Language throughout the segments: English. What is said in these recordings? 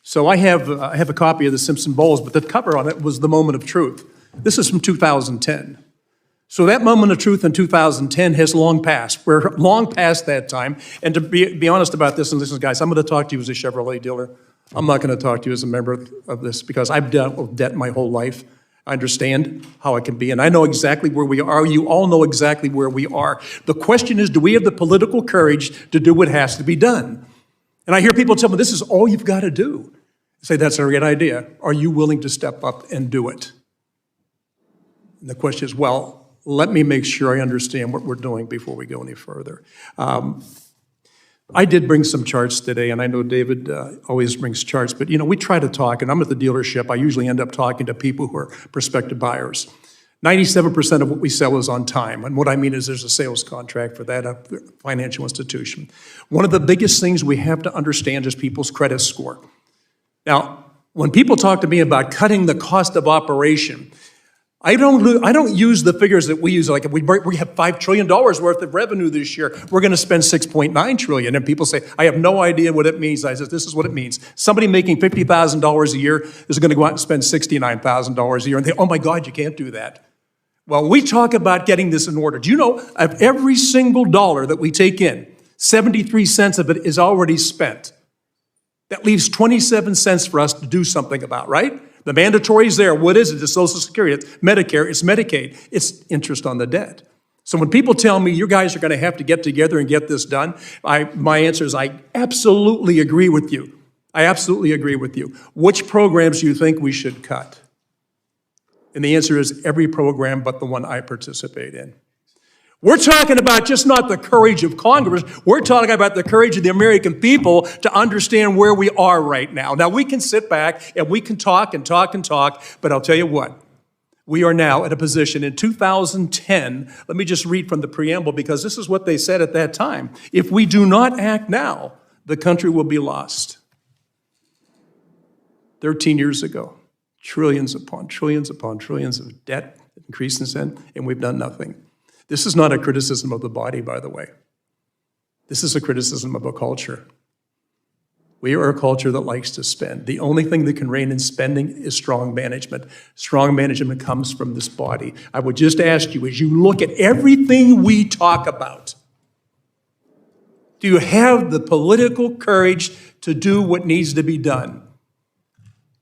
So I have a copy of the Simpson Bowls, but the cover on it was the moment of truth. This is from 2010. So that moment of truth in 2010 has long passed. We're long past that time. And to be honest about this, and listen, guys, I'm going to talk to you as a Chevrolet dealer. I'm not going to talk to you as a member of this because I've dealt with debt my whole life. I understand how it can be, and I know exactly where we are. You all know exactly where we are. The question is, do we have the political courage to do what has to be done? And I hear people tell me, this is all you've got to do. I say, that's a great idea. Are you willing to step up and do it? And the question is, well, let me make sure I understand what we're doing before we go any further. I did bring some charts today, and I know David always brings charts, but we try to talk, and I'm at the dealership. I usually end up talking to people who are prospective buyers. 97% of what we sell is on time, and what I mean is there's a sales contract for that financial institution. One of the biggest things we have to understand is people's credit score. Now, when people talk to me about cutting the cost of operation, I don't use the figures that we use. Like if we have $5 trillion worth of revenue this year, we're going to spend $6.9 trillion. And people say, I have no idea what it means. I said, this is what it means. Somebody making $50,000 a year is going to go out and spend $69,000 a year. And they, oh my God, you can't do that. Well, we talk about getting this in order. Do you know of every single dollar that we take in, 73 cents of it is already spent. That leaves 27 cents for us to do something about, right? The mandatory is there. What is it? It's Social Security, it's Medicare, it's Medicaid, it's interest on the debt. So when people tell me you guys are going to have to get together and get this done, my answer is I absolutely agree with you. I absolutely agree with you. Which programs do you think we should cut? And the answer is every program but the one I participate in. We're talking about just not the courage of Congress, we're talking about the courage of the American people to understand where we are right now. Now, we can sit back and we can talk and talk and talk, but I'll tell you what, we are now at a position in 2010, let me just read from the preamble because this is what they said at that time. If we do not act now, the country will be lost. 13 years ago, trillions upon trillions upon trillions of debt, increase in sin, and we've done nothing. This is not a criticism of the body, by the way. This is a criticism of a culture. We are a culture that likes to spend. The only thing that can rein in spending is strong management. Strong management comes from this body. I would just ask you, as you look at everything we talk about, do you have the political courage to do what needs to be done?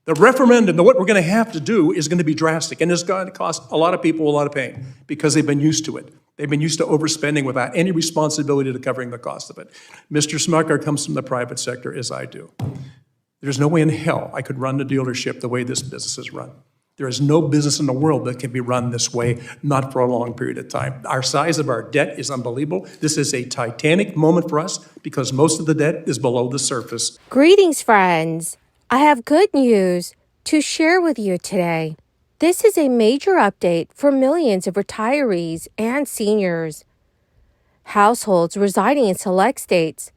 The referendum, what we're going to have to do is going to be drastic, and it's going to cost a lot of people a lot of pain because they've been used to it. They've been used to overspending without any responsibility to covering the cost of it. Mr. Smucker comes from the private sector, as I do. There's no way in hell I could run a dealership the way this business is run. There is no business in the world that can be run this way, not for a long period of time. Our size of our debt is unbelievable. This is a titanic moment for us because most of the debt is below the surface. Greetings, friends. I have good news to share with you today. This is a major update for millions of retirees and seniors. Households residing in select states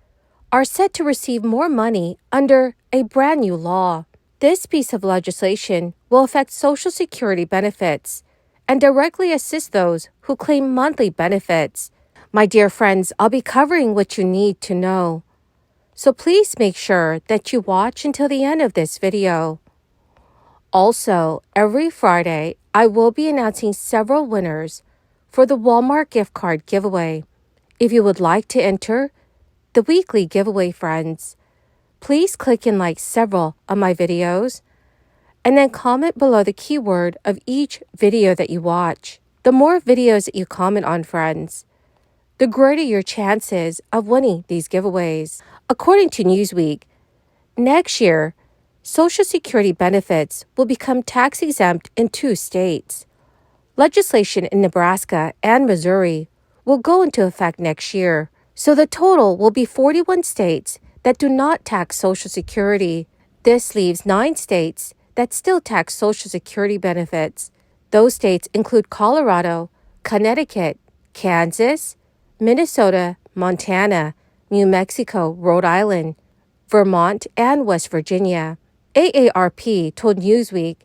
are set to receive more money under a brand new law. This piece of legislation will affect Social Security benefits and directly assist those who claim monthly benefits. My dear friends, I'll be covering what you need to know. So please make sure that you watch until the end of this video. Also, every Friday, I will be announcing several winners for the Walmart gift card giveaway. If you would like to enter the weekly giveaway, friends, please click and like several of my videos and then comment below the keyword of each video that you watch. The more videos that you comment on, friends, the greater your chances of winning these giveaways. According to Newsweek, next year, Social Security benefits will become tax-exempt in 2 states. Legislation in Nebraska and Missouri will go into effect next year, so the total will be 41 states that do not tax Social Security. This leaves 9 states that still tax Social Security benefits. Those states include Colorado, Connecticut, Kansas, Minnesota, Montana, New Mexico, Rhode Island, Vermont, and West Virginia. AARP told Newsweek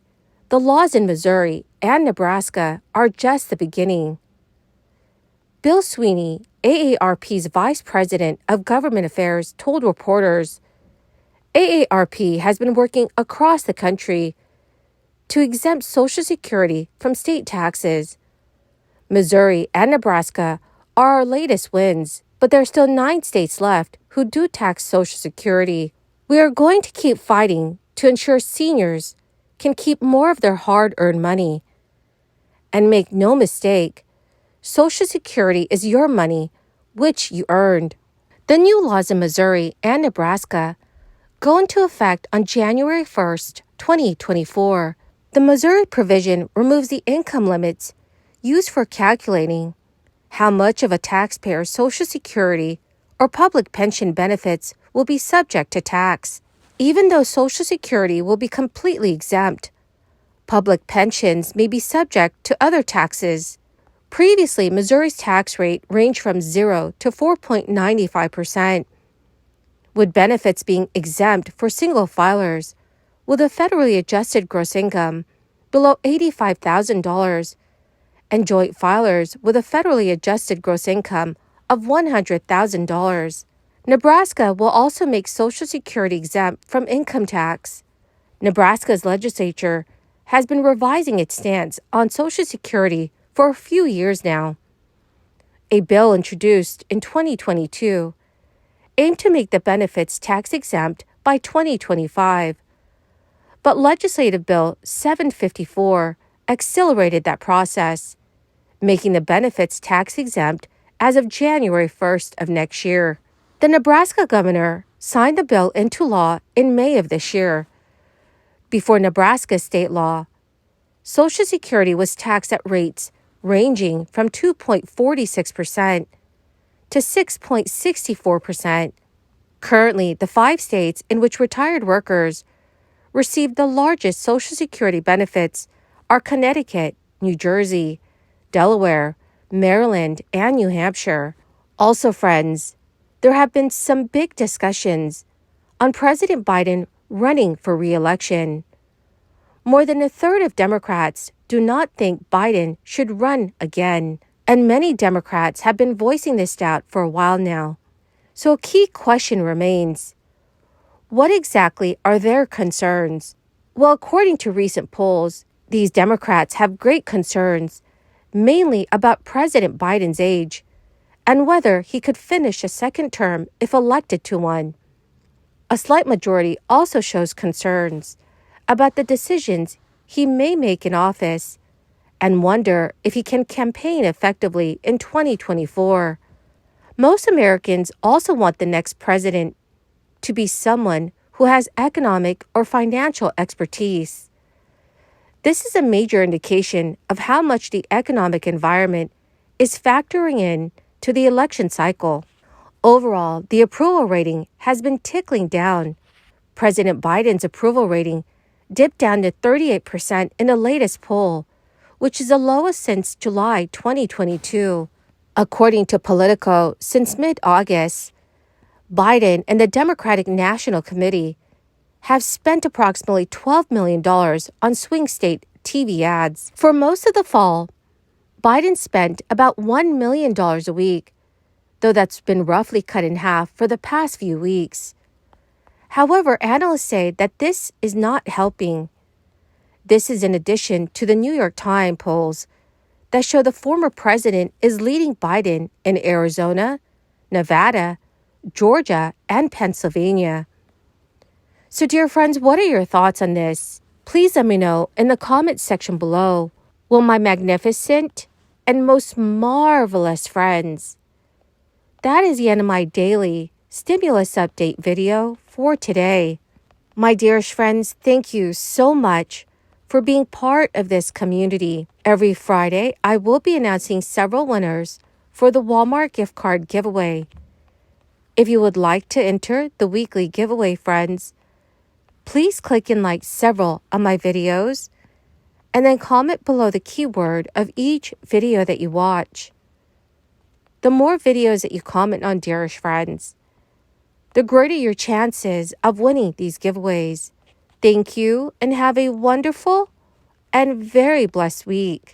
the laws in Missouri and Nebraska are just the beginning. Bill Sweeney, AARP's Vice President of Government Affairs, told reporters, AARP has been working across the country to exempt Social Security from state taxes. Missouri and Nebraska are our latest wins, but there are still 9 states left who do tax Social Security. We are going to keep fighting to ensure seniors can keep more of their hard-earned money. And make no mistake, Social Security is your money, which you earned. The new laws in Missouri and Nebraska go into effect on January 1st, 2024. The Missouri provision removes the income limits used for calculating how much of a taxpayer's Social Security or public pension benefits will be subject to tax. Even though Social Security will be completely exempt, public pensions may be subject to other taxes. Previously, Missouri's tax rate ranged from 0 to 4.95%, with benefits being exempt for single filers with a federally adjusted gross income below $85,000 and joint filers with a federally adjusted gross income of $100,000. Nebraska will also make Social Security exempt from income tax. Nebraska's legislature has been revising its stance on Social Security for a few years now. A bill introduced in 2022 aimed to make the benefits tax-exempt by 2025. But Legislative Bill 754 accelerated that process, making the benefits tax-exempt as of January 1st of next year. The Nebraska governor signed the bill into law in May of this year. Before Nebraska's state law, Social Security was taxed at rates ranging from 2.46% to 6.64%. Currently, the 5 states in which retired workers receive the largest Social Security benefits are Connecticut, New Jersey, Delaware, Maryland, and New Hampshire. Also, friends, there have been some big discussions on President Biden running for re-election. More than a third of Democrats do not think Biden should run again, and many Democrats have been voicing this doubt for a while now. So a key question remains: what exactly are their concerns? Well, according to recent polls, these Democrats have great concerns, mainly about President Biden's age and whether he could finish a second term if elected to one. A slight majority also shows concerns about the decisions he may make in office and wonder if he can campaign effectively in 2024. Most Americans also want the next president to be someone who has economic or financial expertise. This is a major indication of how much the economic environment is factoring in to the election cycle. Overall, the approval rating has been tickling down. President Biden's approval rating dipped down to 38% in the latest poll, which is the lowest since July 2022. According to Politico, since mid-August, Biden and the Democratic National Committee have spent approximately $12 million on swing state TV ads. For most of the fall, Biden spent about $1 million a week, though that's been roughly cut in half for the past few weeks. However, analysts say that this is not helping. This is in addition to the New York Times polls that show the former president is leading Biden in Arizona, Nevada, Georgia, and Pennsylvania. So, dear friends, what are your thoughts on this? Please let me know in the comments section below. Will my magnificent and most marvelous friends? That is the end of my daily stimulus update video for today. My dearest friends, thank you so much for being part of this community. Every Friday, I will be announcing several winners for the Walmart gift card giveaway. If you would like to enter the weekly giveaway, friends, please click and like several of my videos and then comment below the keyword of each video that you watch. The more videos that you comment on, dearest friends, the greater your chances of winning these giveaways. Thank you and have a wonderful and very blessed week.